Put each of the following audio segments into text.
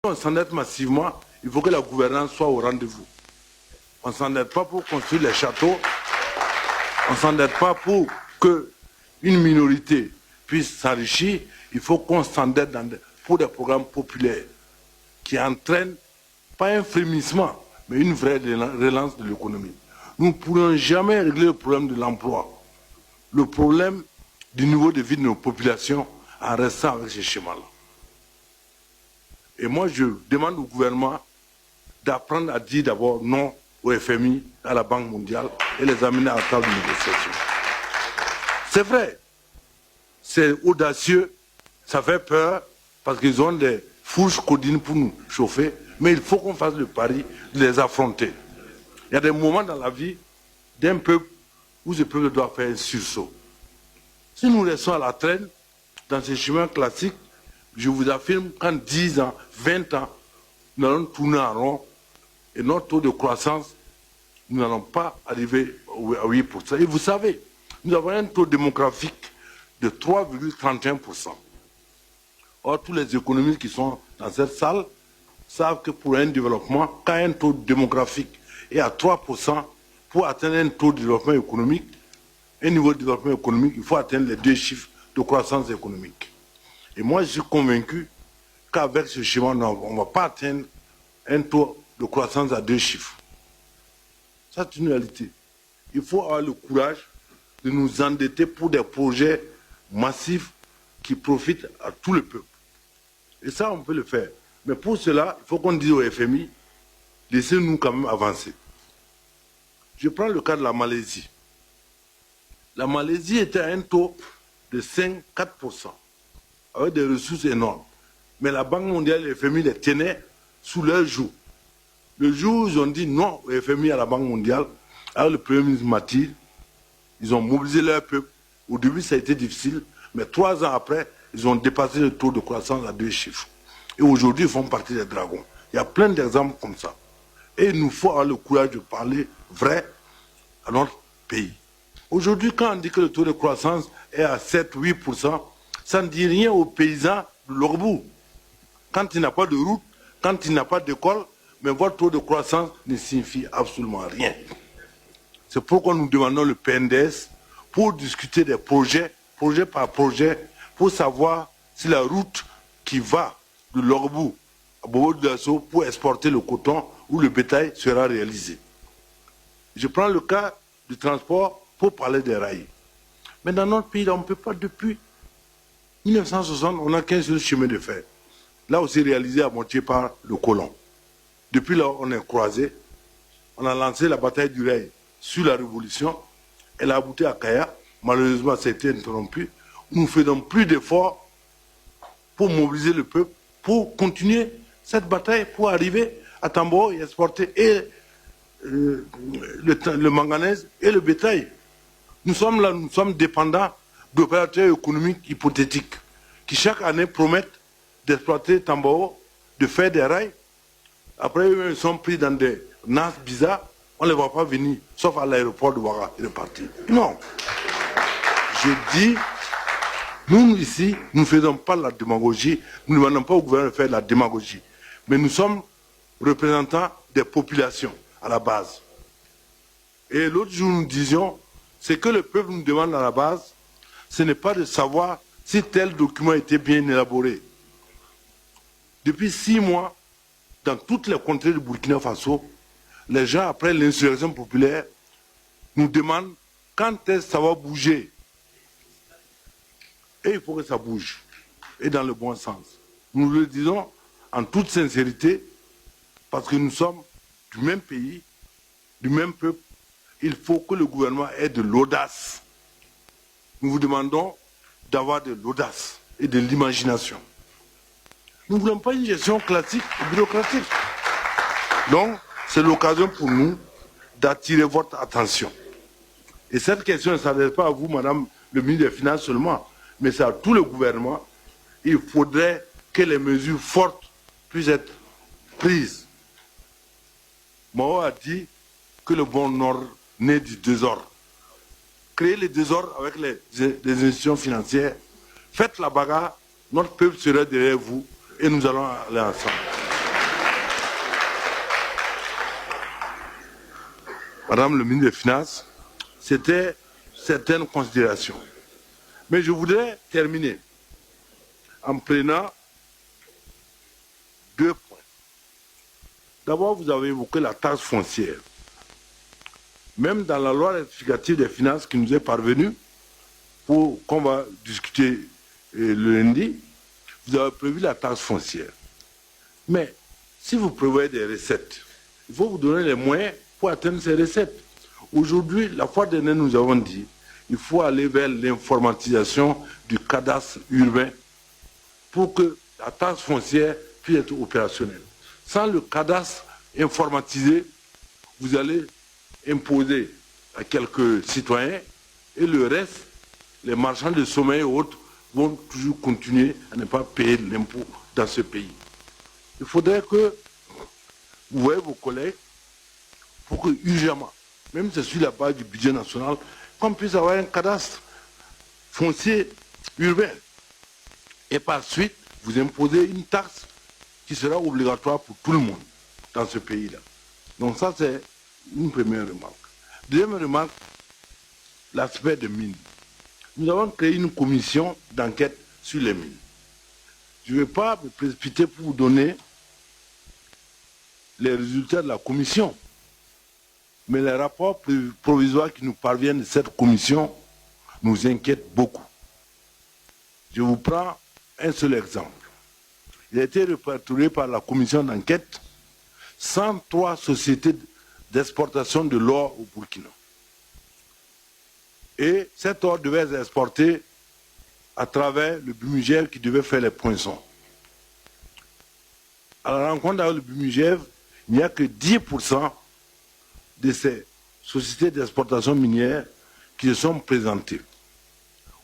on s'endette massivement, il faut que la gouvernance soit au rendez-vous. On ne s'endette pas pour construire les châteaux, on ne s'endette pas pour qu'une minorité puisse s'enrichir, il faut qu'on s'endette pour des programmes populaires qui entraînent pas un frémissement, mais une vraie relance de l'économie. Nous ne pourrons jamais régler le problème de l'emploi, le problème du niveau de vie de nos populations en restant avec ces schémas-là. Et moi, je demande au gouvernement d'apprendre à dire d'abord non au FMI, à la Banque mondiale et les amener à la table de négociation. C'est vrai, c'est audacieux, ça fait peur parce qu'ils ont des fourches codines pour nous chauffer, mais il faut qu'on fasse le pari de les affronter. Il y a des moments dans la vie d'un peuple où ce peuple doit faire un sursaut. Si nous restons à la traîne, dans ces chemins classiques, je vous affirme qu'en 10 ans, 20 ans, nous allons tourner en rond et notre taux de croissance, nous n'allons pas arriver à 8%. Et vous savez, nous avons un taux démographique de 3,31%. Or, tous les économistes qui sont dans cette salle savent que pour un développement, quand un taux démographique est à 3%, pour atteindre un taux de développement économique, un niveau de développement économique, il faut atteindre les 2 chiffres de croissance économique. Et moi, je suis convaincu qu'avec ce schéma, on ne va pas atteindre un taux de croissance à 2 chiffres. Ça, c'est une réalité. Il faut avoir le courage de nous endetter pour des projets massifs qui profitent à tout le peuple. Et ça, on peut le faire. Mais pour cela, il faut qu'on dise au FMI, laissez-nous quand même avancer. Je prends le cas de la Malaisie. La Malaisie était à un taux de 5-4%, avec des ressources énormes. Mais la Banque mondiale et le FMI les tenaient sous leur joug. Le jour où ils ont dit non au FMI à la Banque mondiale, avec le Premier ministre Mahathir, ils ont mobilisé leur peuple. Au début, ça a été difficile, mais 3 ans après, ils ont dépassé le taux de croissance à 2 chiffres. Et aujourd'hui, ils font partie des dragons. Il y a plein d'exemples comme ça. Et il nous faut avoir le courage de parler vrai à notre pays. Aujourd'hui, quand on dit que le taux de croissance est à 7-8%, ça ne dit rien aux paysans de l'Orbou. Quand il n'a pas de route, quand il n'a pas d'école, mais votre taux de croissance ne signifie absolument rien. C'est pourquoi nous demandons le PNDS pour discuter des projets, projet par projet, pour savoir si la route qui va de l'Orbou à Bobo-Dioulasso pour exporter le coton ou le bétail sera réalisée. Je prends le cas du transport pour parler des rails. Mais dans notre pays, on ne peut pas, depuis 1960, on n'a qu'un seul chemin de fer. Là aussi réalisé à moitié par le colon. Depuis là, on est croisé. On a lancé la bataille du rail sur la Révolution. Elle a abouti à Kaya. Malheureusement, ça a été interrompu. Nous ne faisons plus d'efforts pour mobiliser le peuple, pour continuer cette bataille, pour arriver à Tamboro et exporter et le manganèse et le bétail. Nous sommes là, nous sommes dépendants d'opérateurs économiques hypothétiques qui chaque année promettent d'exploiter Tamboro, de faire des rails. Après, ils sont pris dans des NAS bizarres, on ne les voit pas venir, sauf à l'aéroport de Ouaga et de partir. Non. Je dis, nous ici, nous ne faisons pas la démagogie, nous ne demandons pas au gouvernement de faire de la démagogie, mais nous sommes représentants des populations à la base. Et l'autre jour, nous disions, c'est que le peuple nous demande à la base, ce n'est pas de savoir si tel document était bien élaboré. Depuis 6 mois, dans toutes les contrées du Burkina Faso, les gens, après l'insurrection populaire, nous demandent quand est-ce que ça va bouger. Et il faut que ça bouge, et dans le bon sens. Nous le disons en toute sincérité, parce que nous sommes du même pays, du même peuple. Il faut que le gouvernement ait de l'audace. Nous vous demandons d'avoir de l'audace et de l'imagination. Nous ne voulons pas une gestion classique et bureaucratique. Donc, c'est l'occasion pour nous d'attirer votre attention. Et cette question ne s'adresse pas à vous, Madame le ministre des Finances seulement, mais c'est à tout le gouvernement. Il faudrait que les mesures fortes puissent être prises. Mao a dit que le bon ordre naît du désordre. Créez le désordre avec les institutions financières. Faites la bagarre, notre peuple sera derrière vous et nous allons aller ensemble. Madame le ministre des Finances, c'était certaines considérations. Mais je voudrais terminer en prenant 2 points. D'abord, vous avez évoqué la taxe foncière. Même dans la loi rectificative des finances qui nous est parvenue, qu'on va discuter le lundi, vous avez prévu la taxe foncière. Mais si vous prévoyez des recettes, il faut vous donner les moyens pour atteindre ces recettes. Aujourd'hui, la fois dernière, nous avons dit il faut aller vers l'informatisation du cadastre urbain pour que la taxe foncière puisse être opérationnelle. Sans le cadastre informatisé, vous allez imposer à quelques citoyens et le reste, les marchands de sommeil et autres, vont toujours continuer à ne pas payer l'impôt dans ce pays. Il faudrait que vous voyez vos collègues pour que, urgemment, même si c'est sur la base du budget national, qu'on puisse avoir un cadastre foncier urbain. Et par suite, vous imposez une taxe qui sera obligatoire pour tout le monde dans ce pays-là. Donc ça, c'est une première remarque. Deuxième remarque, l'aspect des mines. Nous avons créé une commission d'enquête sur les mines. Je ne vais pas me précipiter pour vous donner les résultats de la commission. Mais les rapports provisoires qui nous parviennent de cette commission nous inquiètent beaucoup. Je vous prends un seul exemple. Il a été répertorié par la commission d'enquête 103 sociétés d'exportation de l'or au Burkina. Et cet or devait être exporté à travers le Bumigève qui devait faire les poinçons. À la rencontre avec le Bumigève, il n'y a que 10% de ces sociétés d'exportation minière qui se sont présentées.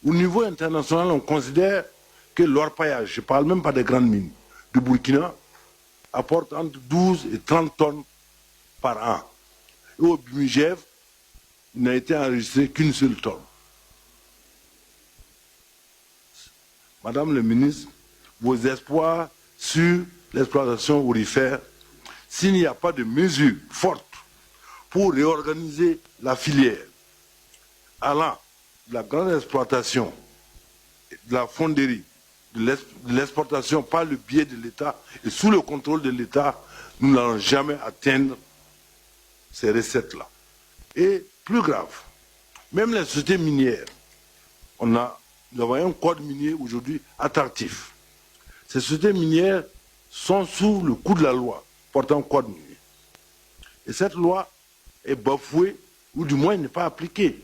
Au niveau international, on considère que l'orpaillage, je ne parle même pas des grandes mines, du Burkina, apporte entre 12 et 30 tonnes par an. Et au Bumigève, il n'a été enregistré qu'une seule tonne. Madame le ministre, vos espoirs sur l'exploitation aurifère, s'il n'y a pas de mesures fortes pour réorganiser la filière, allant de la grande exploitation, de la fonderie, de l'exportation par le biais de l'État et sous le contrôle de l'État, nous n'allons jamais atteindre ces recettes-là. Et plus grave, même les sociétés minières, nous avons un code minier aujourd'hui attractif. Ces sociétés minières sont sous le coup de la loi portant code minier. Et cette loi est bafouée, ou du moins n'est pas appliquée.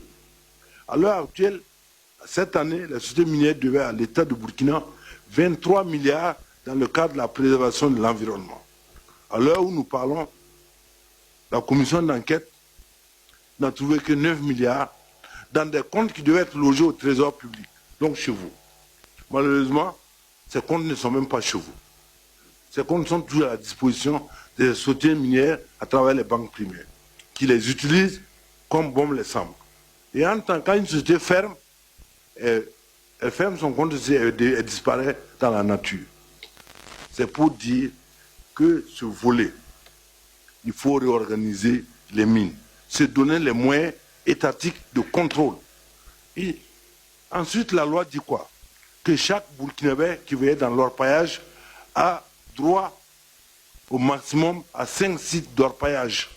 À l'heure actuelle, cette année, la société minière devait à l'État de Burkina 23 milliards dans le cadre de la préservation de l'environnement. À l'heure où nous parlons, la commission d'enquête n'a trouvé que 9 milliards dans des comptes qui devaient être logés au trésor public, donc chez vous. Malheureusement, ces comptes ne sont même pas chez vous. Ces comptes sont toujours à la disposition des sociétés minières à travers les banques primaires, qui les utilisent comme bon les semble. Et en tant qu'une société ferme, elle ferme son compte et elle disparaît dans la nature. C'est pour dire que ce volet, il faut réorganiser les mines, se donner les moyens étatiques de contrôle. Et ensuite, la loi dit quoi? Que chaque Burkinabé qui veut être dans l'orpaillage a droit au maximum à 5 sites d'orpaillage.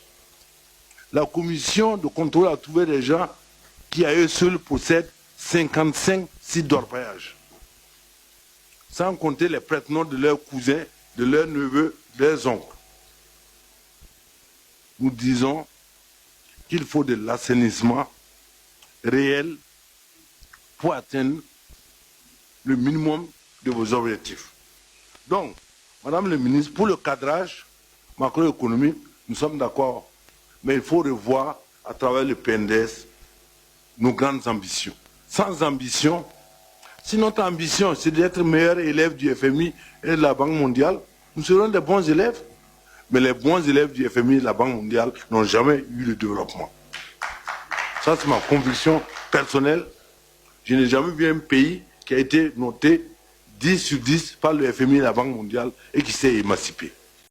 La commission de contrôle a trouvé des gens qui à eux seuls possèdent 55 sites d'orpaillage. Sans compter les prête-noms de leurs cousins, de leurs neveux, de leurs oncles. Nous disons qu'il faut de l'assainissement réel pour atteindre le minimum de vos objectifs. Donc, Madame le ministre, pour le cadrage macroéconomique, nous sommes d'accord, mais il faut revoir à travers le PNDS nos grandes ambitions. Sans ambition, si notre ambition c'est d'être meilleur élève du FMI et de la Banque mondiale, nous serons des bons élèves. Mais les bons élèves du FMI et de la Banque mondiale n'ont jamais eu le développement. Ça, c'est ma conviction personnelle. Je n'ai jamais vu un pays qui a été noté 10 sur 10 par le FMI et la Banque mondiale et qui s'est émancipé.